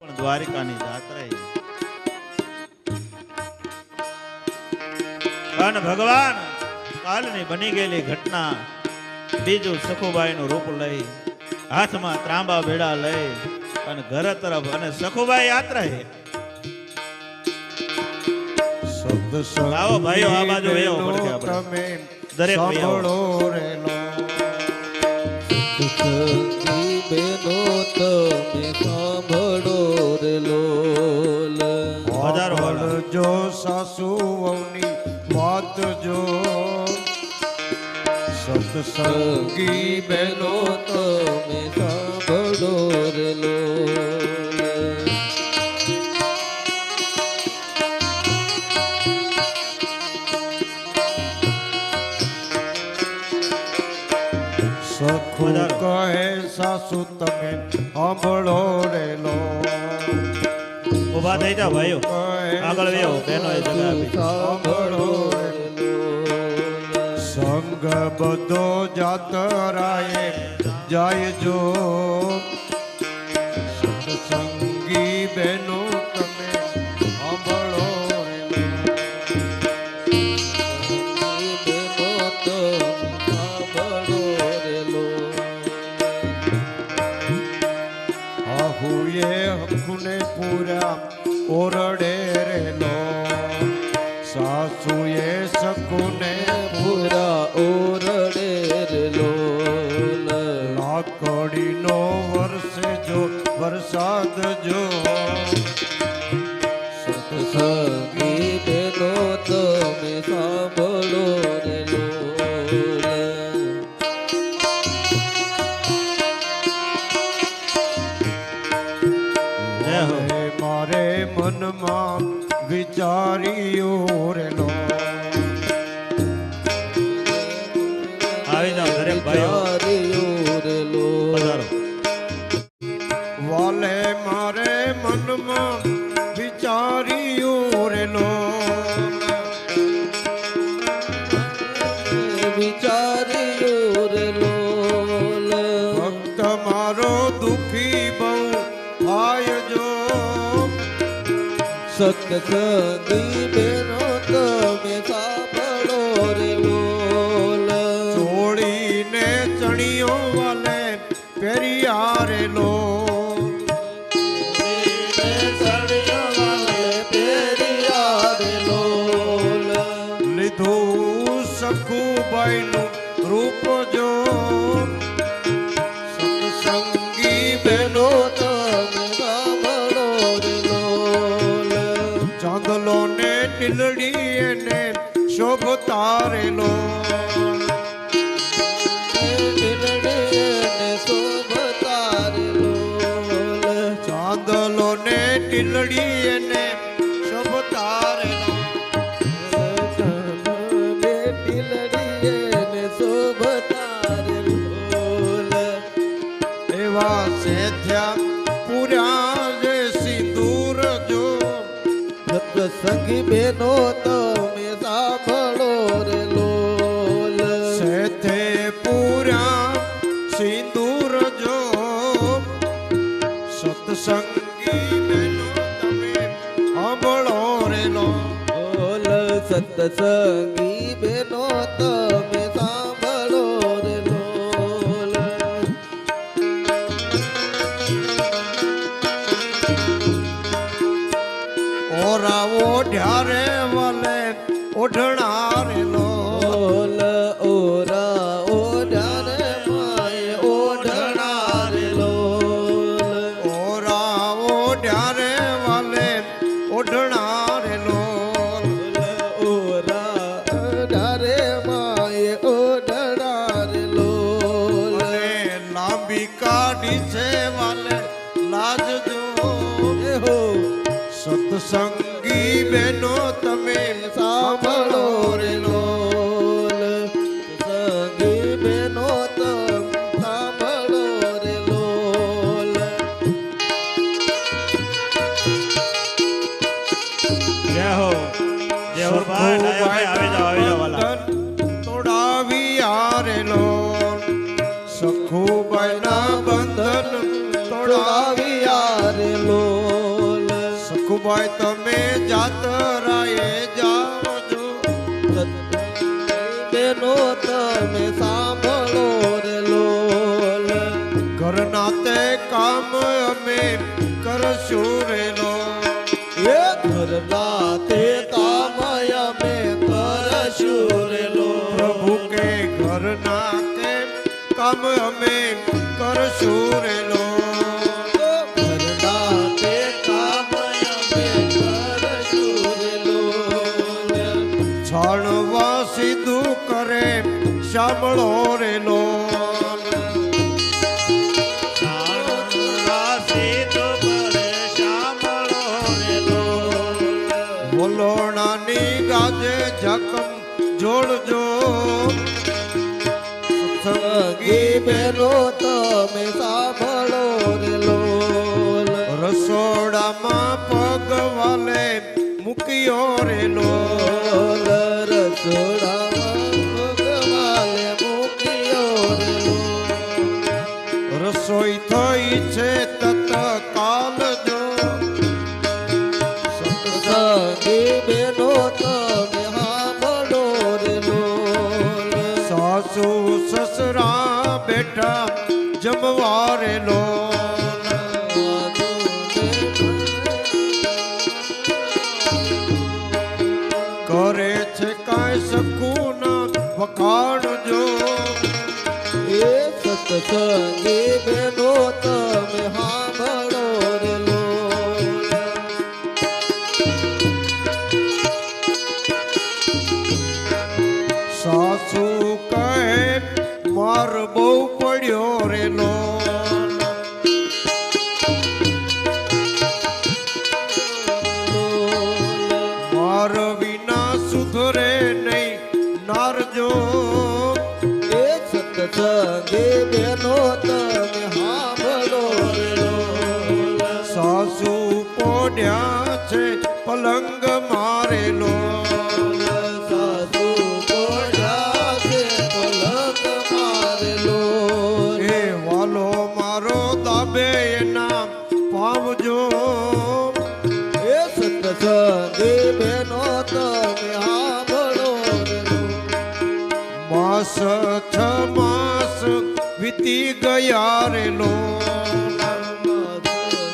પણ દ્વારિકાની જાત્રા અને ભગવાન કાલની બની ગયેલી ઘટના બીજું સખુબાઈનું રૂપ લઈ હાથમાં ત્રાંબા બેડા લઈ અને ઘર તરફ અને સખુબાઈ યાત્રા આવો ભાઈઓ આ બાજુ એવો પડકે આપણે દરેક ભાઈઓ બેનો તમે સાંભળો રે લોલ જો સાસુ વહુની વાત જો સત્સંગી બેનો તમે સાંભળો રે લોલ સખુ કહે સાસુ તમે સાંભળો રે લો ઉભા થઈ જાઓ ભાઈઓ આગળ વેવો બેનો એ જગા આપી સાંભળો રે લો સંગ બધો જાતરાએ જાય જો સત્સંગી બેનો તમે સાંભળો રે લો આહુએ હકુને પૂરા ઓરડે રેલો સાસુએ સકુને પૂરા ઓરડે રે લોલ લાકડીનો વરસે જો વરસાદ જો સત્સંગી બેનો તમે સાંભળો રે લોલ હવે મારે મનમાં વિચાર્યું રેલો આવી જાઓ દરેક ભાઈઓ પધારો વાલે મારે મનમાં વિચાર્યું રેલો વિચાર્યો રે લોલ ભક્ત મારો દુખી બહુ થાય જો સત્સંગી બેનો તમે સાંભળો રે લોલ ચોળીને ચણિયો વાલે પહેર્યા રેલો લીધું સખુબાઈનું રૂપ જો સત્સંગી બેનો તમે સાંભળો રે લોલ ચાંદલો ને ટીલડી એને શોભતા રેલો ચાંદલો ને ટીલડી એને શોભતા રેલો એવા સેથ્યા પૂર્યા જે સિંદૂર જો સત્સંગી બેનો તમે સાંભળો રે લોલ સેથે પૂર્યા સિંદૂર જો સત્સંગી બેનો તમે સાંભળો રેલો લોલ સત્સંગી બેનો તમે સાંભળો રે લોલ ઓરાવો ઢ્યારે વાલે ઓઢણા રેલો લોલ ઓરા ઓઢારે માય ઓઢણા રે લોલ ઓરાવો ઢ્યારે વાલે ઓઢણા રેલો ઓરા ઓઢારે માય ઓઢણા રે લોલ અને લાંબી કાઢી છે વાલે લાજ જો હો સત્સંગી બેનો તમે સાંભળો રે લોલ સત્સંગી બેનો તમે સાંભળો રે લોલ જય હો ભાઈ આવી જાઓ વાલા તોડાવી આરેલો સખુબાઈના બંધન તોડાવી રે લોલ સખુબાઈ તમે જાતરાએ જાવજો. બેનો તમે સાંભળો રે લોલ. ઘરના તે કામ અમે કરશું રે લોલ. એ ઘરના તે કામ અમે કરશું રે લોલ. પ્રભુ કે ઘરના તે કામ અમે કરશું રે લોલ. ઘરના તે કામ અમે કરશું રે લોલ. છાણવા સીધું કરે સાંભળો રે લોલ. વલોણાની ગાજે જખમ જોડજો. સત્સંગી બેનો તમે સાંભળો રે લોલ. રસોડામાં પગ વાલે મૂક્યો રે લોલ. લોલ રસોડામાં ભગવાને મૂક્યો રે લોલ. રસોઈ થઈ છે તત્કાલ જો. સત્સંગી બેનો તમે સાંભળો રે લોલ. સાસુ સસરા બેઠા જમવા રે લોલ. કરે છે કાંઈ સકુના વખાણ જો. એ સત્સંગી બેનો તમે સાંભળો રે લોલ. સાસુ કહે માર બહુ પડ્યો રે લોલ. માર વિના સુધરે નહીં નારજો. એ સત્સંગી બેનો તમે સાંભળો રે લોલ. સાસુ પોડ્યા છે પલંગ મારે લોલ. સાસુ પોઢ્યા છે પલંગ મારે લોલ. એ વાલો મારો દાબે એના પાવજો. એ સત્સંગી બેનો તમે સાંભળો રે લોલ. માસ 6 માસ વીતી ગયા રે લોલ.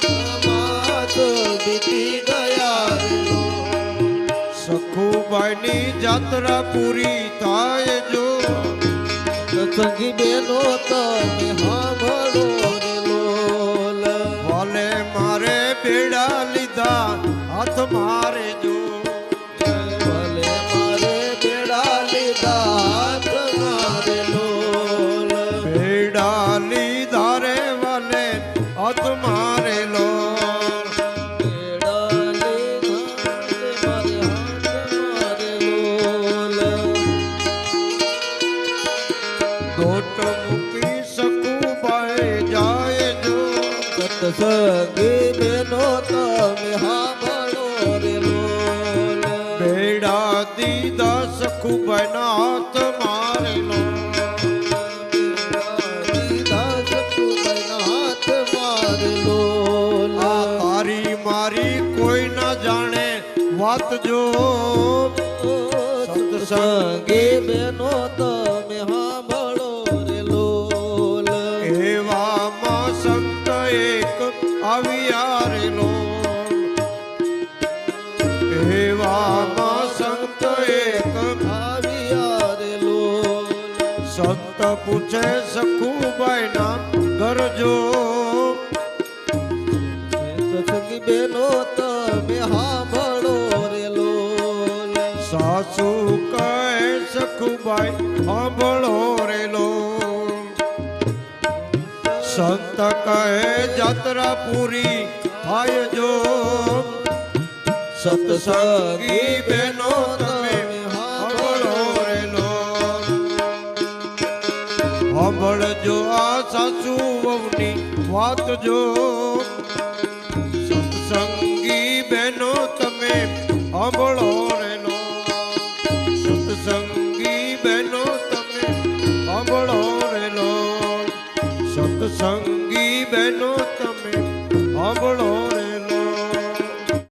સમાજ બીતી ગયા રે લોલ. સખુબાઈની જાત્રા પૂરી થાય જો. સત્સંગી બેનો તમે સાંભળો રે લોલ. વાલે મારે બેડા લીધા હાથ મારે જો. ભલે મારે બેડા લીધા હાથ મારે લોલ. બેડા લીધા રે વાલે હાથ મારે લોલ. બેડા લીધા મારે હાથ મારે લોલ. દોટ મૂકી સખુબાઈ જાય જો. સત્સંગી બેનો તમે સાંભળો રે લોલ. બેડા દીધા સખુબાઈના હાથ મારે લોલ. દીધા સખુબાઈના હાથ મારે લોલ. આ તારી મારી કોઈ ના જાણે વાત જો. સત્સંગી બેનો તમે સાંભળો રે લોલ. એવામાં સંત એક આવ્યા રે લોલ. એવામાં સંત એક આવ્યા રે લોલ. સંત પૂછે સખુબાઈ ના ઘર જો. સત્સંગી બેનો તમે સાંભળો રે લોલ. સાસુ કહે સખુબાઈ સાંભળો રે લોલ. સંત કહે જાત્રા પૂરી થાય જો. સત્સંગી બેનો તમે સાંભળો રે લોલ. સાંભળજો આ સાસુ વહુની વાત જો.